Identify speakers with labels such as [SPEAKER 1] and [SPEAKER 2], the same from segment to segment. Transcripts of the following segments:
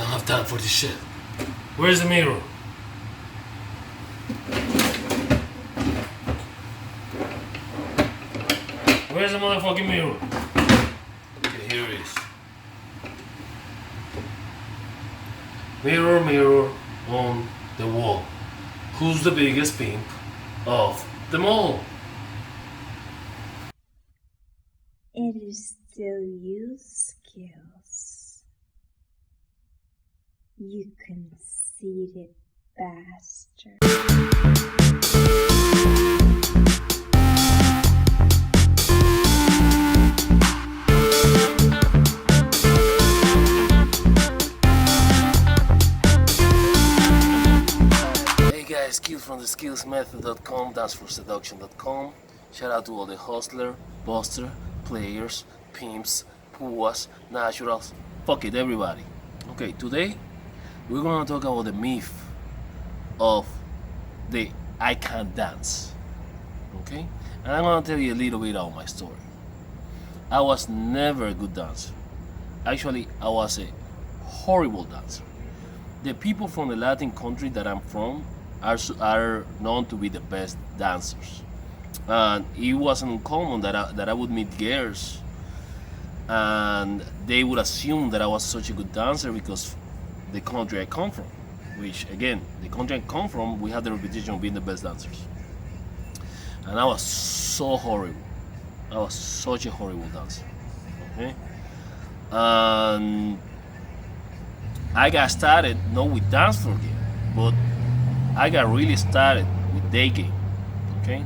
[SPEAKER 1] don't have time for this shit. Where's the mirror? Where's the motherfucking mirror? Okay, here it is. Mirror, mirror on the wall. Who's the biggest pimp of them all?
[SPEAKER 2] It is still you, Skills. You conceited bastard.
[SPEAKER 1] Hey guys, Skills from the skillsmethod.com, that's for seduction.com. Shout out to all the hustler, buster, players, pimps, puas, naturals, fuck it, everybody. Okay, today we're gonna talk about the myth of the I can't dance. Okay? And I'm gonna tell you a little bit about my story. I was never a good dancer. Actually, I was a horrible dancer. The people from the Latin country that I'm from are known to be the best dancers. And it wasn't uncommon that I would meet girls and they would assume that I was such a good dancer because the country I come from, which again, the country I come from, we had the reputation of being the best dancers. And I was so horrible. I was such a horrible dancer. Okay? And I got started not with dance floor game, but I got really started with day game. Okay?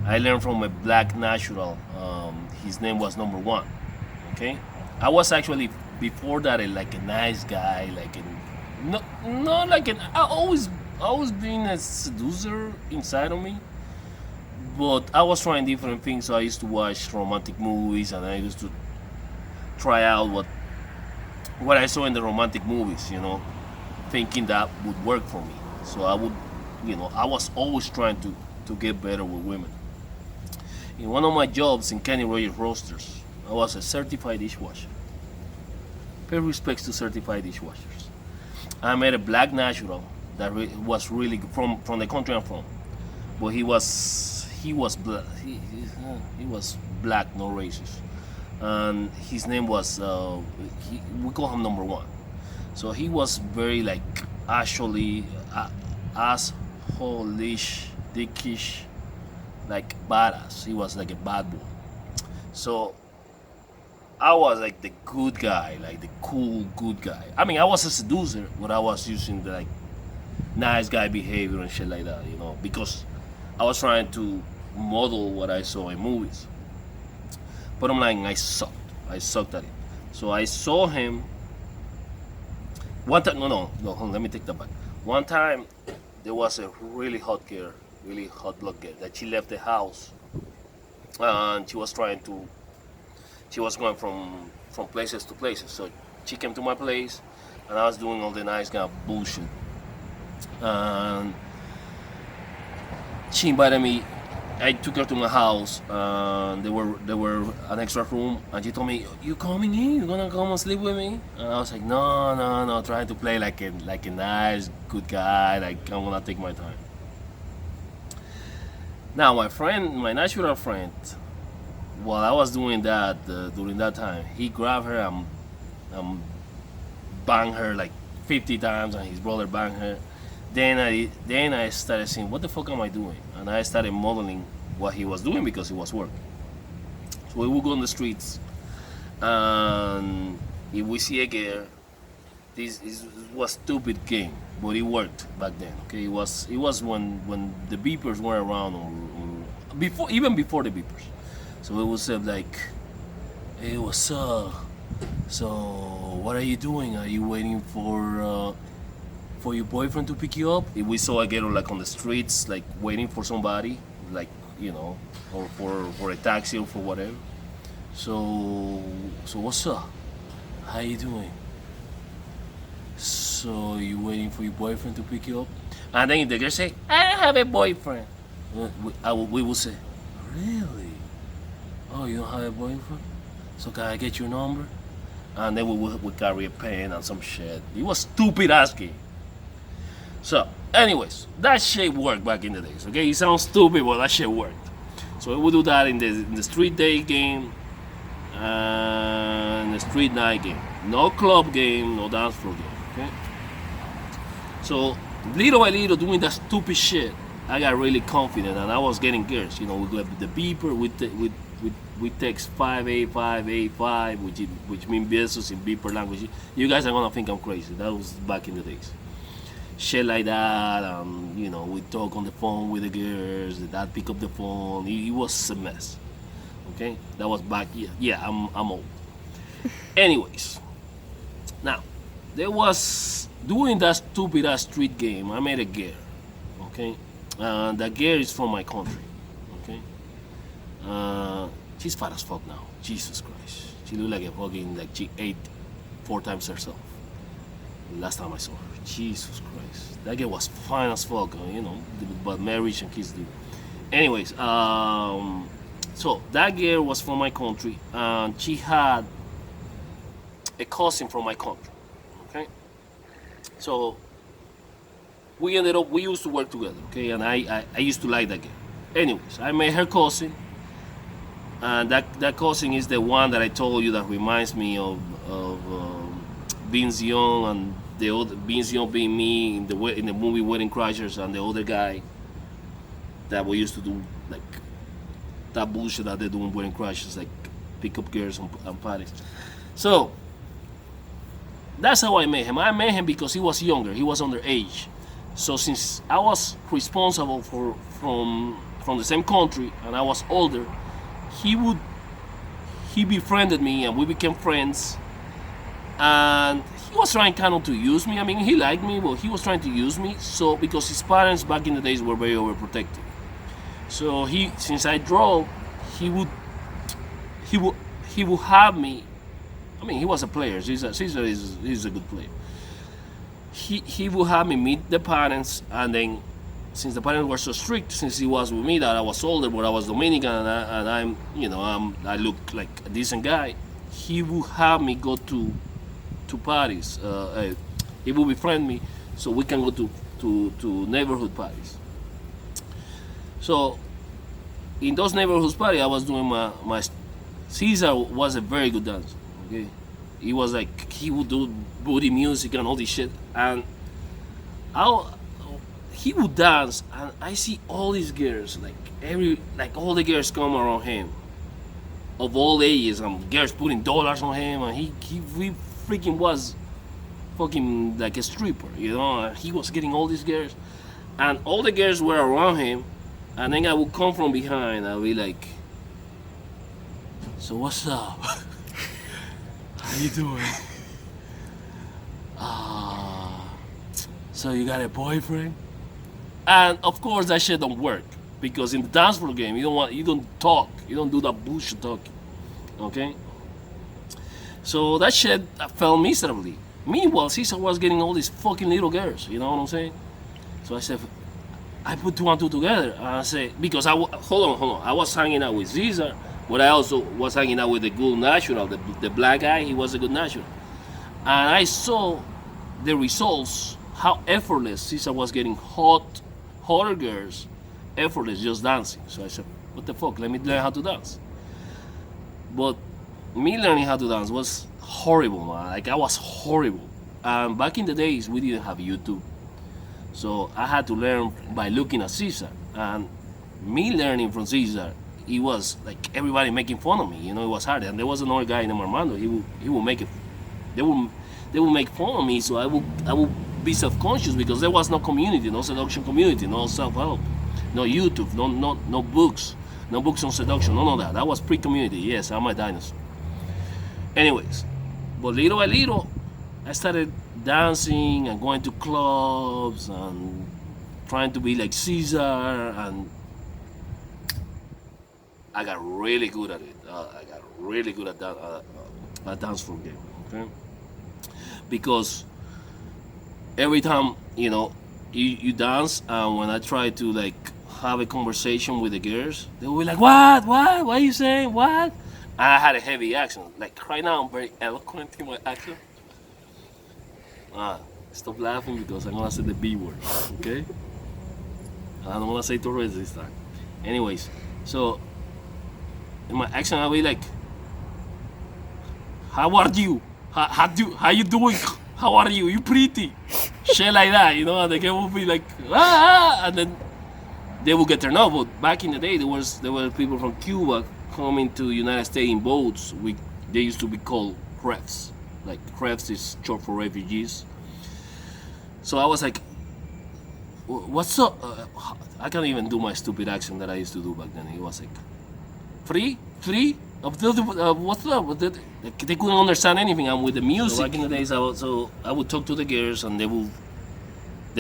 [SPEAKER 1] I learned from a black natural. His name was Number One. Okay, I was actually before that like a nice guy, like not like an. I always been a seducer inside of me, but I was trying different things. So I used to watch romantic movies, and I used to try out what I saw in the romantic movies. You know, thinking that would work for me. So I would, I was always trying to get better with women. In one of my jobs in Kenny Rogers Roasters, I was a certified dishwasher. Pay respects to certified dishwashers. I met a black natural that was really good from the country I'm from, but he was black. He was black, no racist, and his name was we call him Number One. So he was very like actually asshole-ish, dickish, like badass. He was like a bad boy. So I was like the good guy, like the cool good guy. I mean, I was a seducer, but I was using the like nice guy behavior and shit like that, because I was trying to model what I saw in movies. But I'm like, I sucked at it. So I saw him one time. No, let me take that back. One time there was a really hot girl, really hot blood girl, that she left the house and she was going from places to places. So she came to my place and I was doing all the nice kind of bullshit. And she invited me. I took her to my house and there were an extra room, and she told me, "You coming in? You gonna come and sleep with me?" And I was like, no, trying to play like a nice good guy, like I'm gonna take my time. Now my natural friend, while I was doing that during that time, he grabbed her and banged her like 50 times, and his brother banged her. Then I started saying, what the fuck am I doing? And I started modeling what he was doing because it was work. So we would go on the streets, and if we see a girl, this was stupid game, but it worked back then. Okay, it was when the beepers weren't around, or even before the beepers. So it would say like, "Hey, what's up? So what are you doing? Are you waiting for your boyfriend to pick you up?" If we saw a girl like on the streets, like waiting for somebody, like or for a taxi or for whatever. So what's up? How you doing? So you waiting for your boyfriend to pick you up? And then if the girl say, "I don't have a boyfriend," we will say, "Really? Oh, you don't have a boyfriend? So can I get your number?" and then we would carry a pen and some shit. It was stupid ass game. So, anyways, that shit worked back in the days. Okay, it sounds stupid, but that shit worked. So we would do that in the street day game and the street night game. No club game, no dance floor game. Okay. So little by little, doing that stupid shit, I got really confident, and I was getting girls. You know, we got the beeper with text 58585, which means pesos in beeper language. You guys are gonna think I'm crazy. That was back in the days. Shit like that, you know, we talk on the phone with the girls. Dad pick up the phone. It was a mess. Okay, that was back. Yeah, I'm old. Anyways, now there was doing that stupid ass street game. I met a girl. Okay, that girl is from my country. Okay, she's fat as fuck now. Jesus Christ, she looked like a fucking, like she ate 4 times herself. Last time I saw her. Jesus Christ, that girl was fine as fuck, you know, but marriage and kids do. Anyways, so that girl was from my country, and she had a cousin from my country. Okay, so we used to work together. Okay, and I used to like that girl. Anyways, I met her cousin, and that cousin is the one that I told you that reminds me of Vince Young, and the other Vince Young being me in the movie Wedding Crashers, and the other guy that we used to do like that bullshit that they do in Wedding Crashers, like pick up girls and parties. So that's how I met him. I met him because he was younger. He was underage. So since I was responsible from the same country and I was older, he befriended me and we became friends. And he was trying kind of to use me. I mean, he liked me, but he was trying to use me. So because his parents back in the days were very overprotective. So since I drove, he would have me. I mean, he was a player. Caesar is a good player. He would have me meet the parents, and then since the parents were so strict, since he was with me that I was older, but I was Dominican, and I look like a decent guy, he would have me go to parties. He would befriend me so we can go to neighborhood parties. So in those neighborhood parties, I was doing my Caesar was a very good dancer. Okay, he was like, he would do booty music and all this shit, and he would dance, and I see all these girls, like all the girls come around him of all ages, and girls putting dollars on him, and he freaking was fucking like a stripper, you know. And he was getting all these girls, and all the girls were around him, and then I would come from behind. I'll be like, "So what's up? How you doing? So you got a boyfriend?" And of course that shit don't work, because in the dance floor game you don't talk, you don't do that bullshit talking. Okay? So that shit fell miserably. Meanwhile, Caesar was getting all these fucking little girls, you know what I'm saying? So I said, I put 2 and 2 together, and I said, because hold on, I was hanging out with Caesar, but I also was hanging out with the good natural, the black guy. He was a good natural, and I saw the results, how effortless Caesar was getting hotter girls, effortless, just dancing. So I said, what the fuck? Let me learn how to dance. But me learning how to dance was horrible, man. Like, I was horrible. And back in the days, we didn't have YouTube. So I had to learn by looking at Caesar. And me learning from Caesar, it was like everybody making fun of me. You know, it was hard. And there was another guy named Armando. He would make it. They would make fun of me. So I would be self-conscious, because there was no community, no seduction community, no self-help, no YouTube, no books. No books on seduction, none of that. That was pre-community. Yes, I'm a dinosaur. Anyways, but little by little, I started dancing and going to clubs and trying to be like Caesar, and I got really good at it. I got really good at that dance floor game. Okay, because every time you dance, and when I try to like have a conversation with the girls, they will be like, what are you saying, what? I had a heavy accent. Like right now, I'm very eloquent in my accent. Stop laughing because I'm gonna say the B word, okay? I don't wanna say Torres this time. Anyways, so in my accent, I'll be like, "How are you? How you doing? How are you? You pretty?" Shit like that, you know. And the guy will be like, and then they will get turned off. But back in the day, there were people from Cuba coming to United States in boats. They used to be called refs. Like refs is short for refugees. So I was like, "What's up?" I can't even do my stupid accent that I used to do back then. It was like, free, what's up? They couldn't understand anything. I'm with the music. So back in the days, I would talk to the girls, and they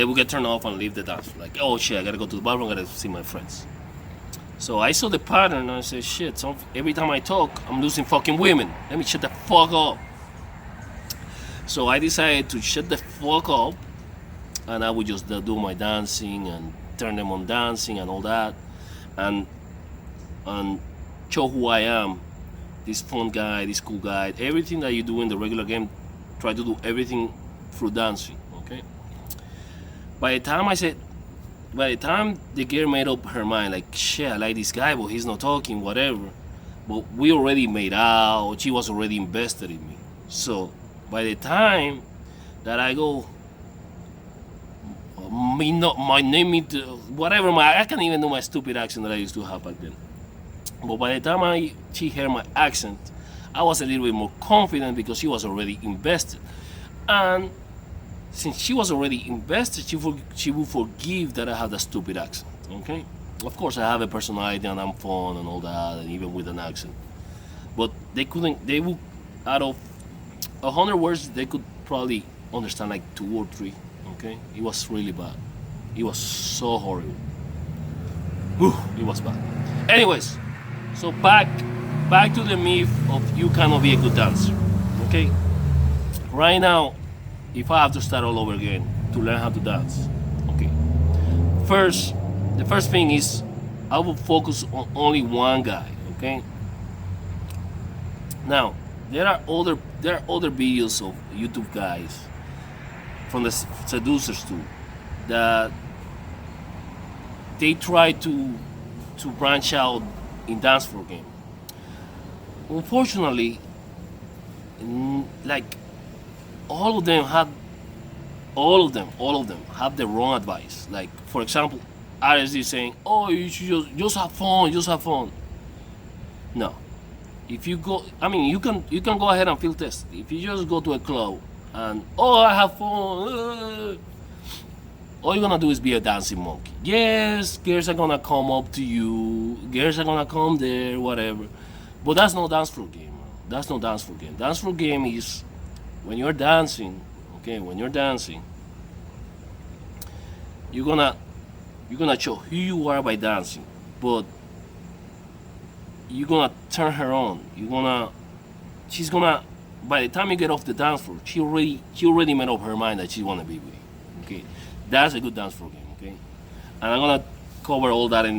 [SPEAKER 1] would get turned off and leave the dance. Like, oh shit, I gotta go to the bathroom. I gotta see my friends. So I saw the pattern, and I said, shit. So every time I talk, I'm losing fucking women. Let me shut the fuck up. So I decided to shut the fuck up, and I would just do my dancing and turn them on dancing and all that, and show who I am, this fun guy, this cool guy. Everything that you do in the regular game, try to do everything through dancing. Okay. By the time the girl made up her mind, like, shit, I like this guy, but he's not talking, whatever. But we already made out. She was already invested in me. So by the time that I go, my name is whatever, I can't even do my stupid accent that I used to have back then. But by the time she heard my accent, I was a little bit more confident because she was already invested. And since she was already invested, she will forgive that I have the stupid accent. Okay? Of course, I have a personality and I'm fun and all that, and even with an accent. But they would, out of 100 words, they could probably understand like 2 or 3. Okay? It was really bad. It was so horrible. Whew, it was bad. Anyways, so back to the myth of you cannot be a good dancer. Okay? Right now, if I have to start all over again to learn how to dance, okay. The first thing is I will focus on only one guy, okay? Now, there are other videos of YouTube guys from the seducers too that they try to branch out in dance floor game. Unfortunately, like all of them have the wrong advice. Like, for example, RSD saying, "Oh, you should just have fun." No, if you go, I mean, you can go ahead and field test. If you just go to a club and I have fun, all you're gonna do is be a dancing monkey. Yes, girls are gonna come up to you, girls are gonna come there, whatever. But that's no dance floor game. That's no dance floor game. Dance floor game is when you're dancing. Okay, when you're dancing, you're gonna show who you are by dancing, but you're gonna turn her on. She's gonna. By the time you get off the dance floor, she already made up her mind that she wanna be with you. Okay, that's a good dance floor game. Okay, and I'm gonna cover all that in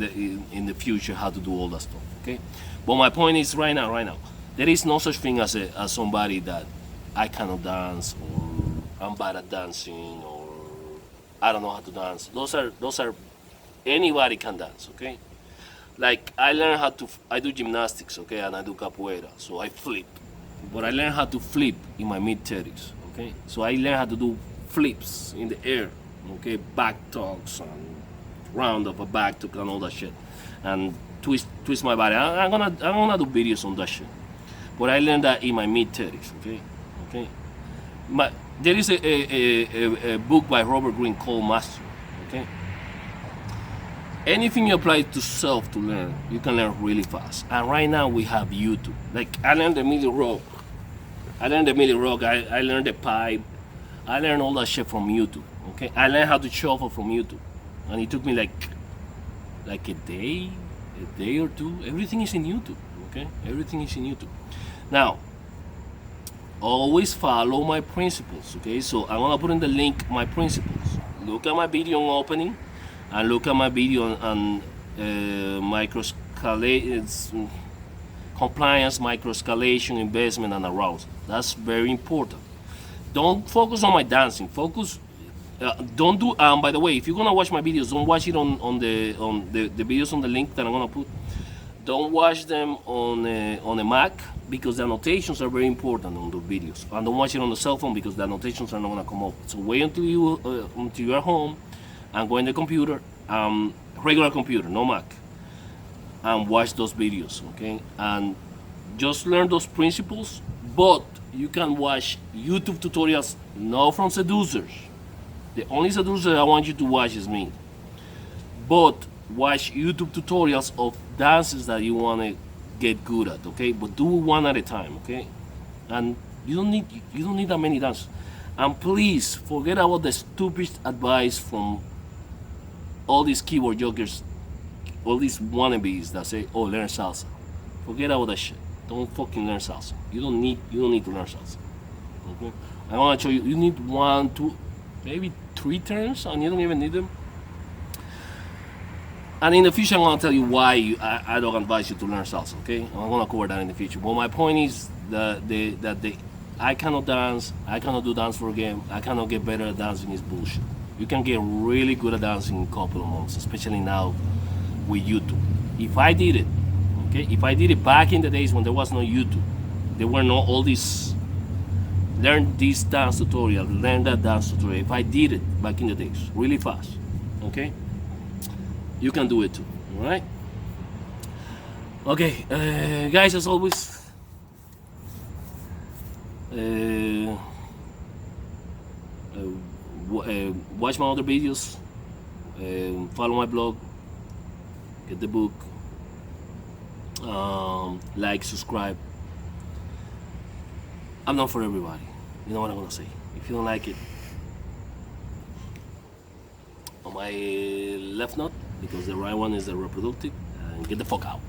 [SPEAKER 1] the future, how to do all that stuff. Okay, but my point is right now, there is no such thing as somebody that I cannot dance, or I'm bad at dancing, or I don't know how to dance. Those are anybody can dance. Okay, like I do gymnastics. Okay, and I do capoeira, so I flip. But I learned how to flip in my mid-30s. Okay, so I learned how to do flips in the air. Okay, back tucks and round up a back tuck and all that shit, and twist my body. I'm gonna do videos on that shit. But I learned that in my mid-30s. Okay. There is a book by Robert Greene called Master. Okay. Anything you apply to self to learn, you can learn really fast. And right now we have YouTube. Like I learned the millie rock. I learned the pipe. I learned all that shit from YouTube. Okay. I learned how to shuffle from YouTube, and it took me like a day or two. Everything is in YouTube. Okay. Everything is in YouTube. Now, always follow my principles. Okay. So I'm gonna put in the link my principles. Look at my video on opening. And look at my video on compliance, micro escalation, investment, and arousal. That's very important. Don't focus on my dancing. Focus. Don't do. By the way, if you're gonna watch my videos, don't watch it on the videos on the link that I'm gonna put. Don't watch them on a Mac because the annotations are very important on the videos. And don't watch it on the cell phone because the annotations are not gonna come up. So wait until you are home and go in the computer, regular computer, no Mac, and watch those videos, okay? And just learn those principles, but you can watch YouTube tutorials, not from seducers. The only seducer I want you to watch is me. But watch YouTube tutorials of dances that you want to get good at, okay? But do one at a time, okay? And you don't need that many dances. And please forget about the stupid advice from all these keyboard jokers, all these wannabes that say, "Oh, learn salsa." Forget about that shit. Don't fucking learn salsa. You don't need to learn salsa. Okay? I want to show you. You need 1, 2, maybe 3 turns, and you don't even need them. And in the future, I'm gonna tell you why I don't advise you to learn salsa. Okay? I'm gonna cover that in the future. But my point is that I cannot dance. I cannot do dance for a game. I cannot get better at dancing. Is bullshit. You can get really good at dancing in a couple of months, especially now with YouTube. If I did it, okay, if I did it back in the days when there was no YouTube, there were no all these learn this dance tutorial, learn that dance tutorial. If I did it back in the days, really fast, okay, you can do it too. All right. Okay, guys, as always. Watch my other videos, follow my blog, get the book, like, subscribe. I'm not for everybody. You know what I'm gonna say. If you don't like it, on my left note, because the right one is the reproductive, and get the fuck out.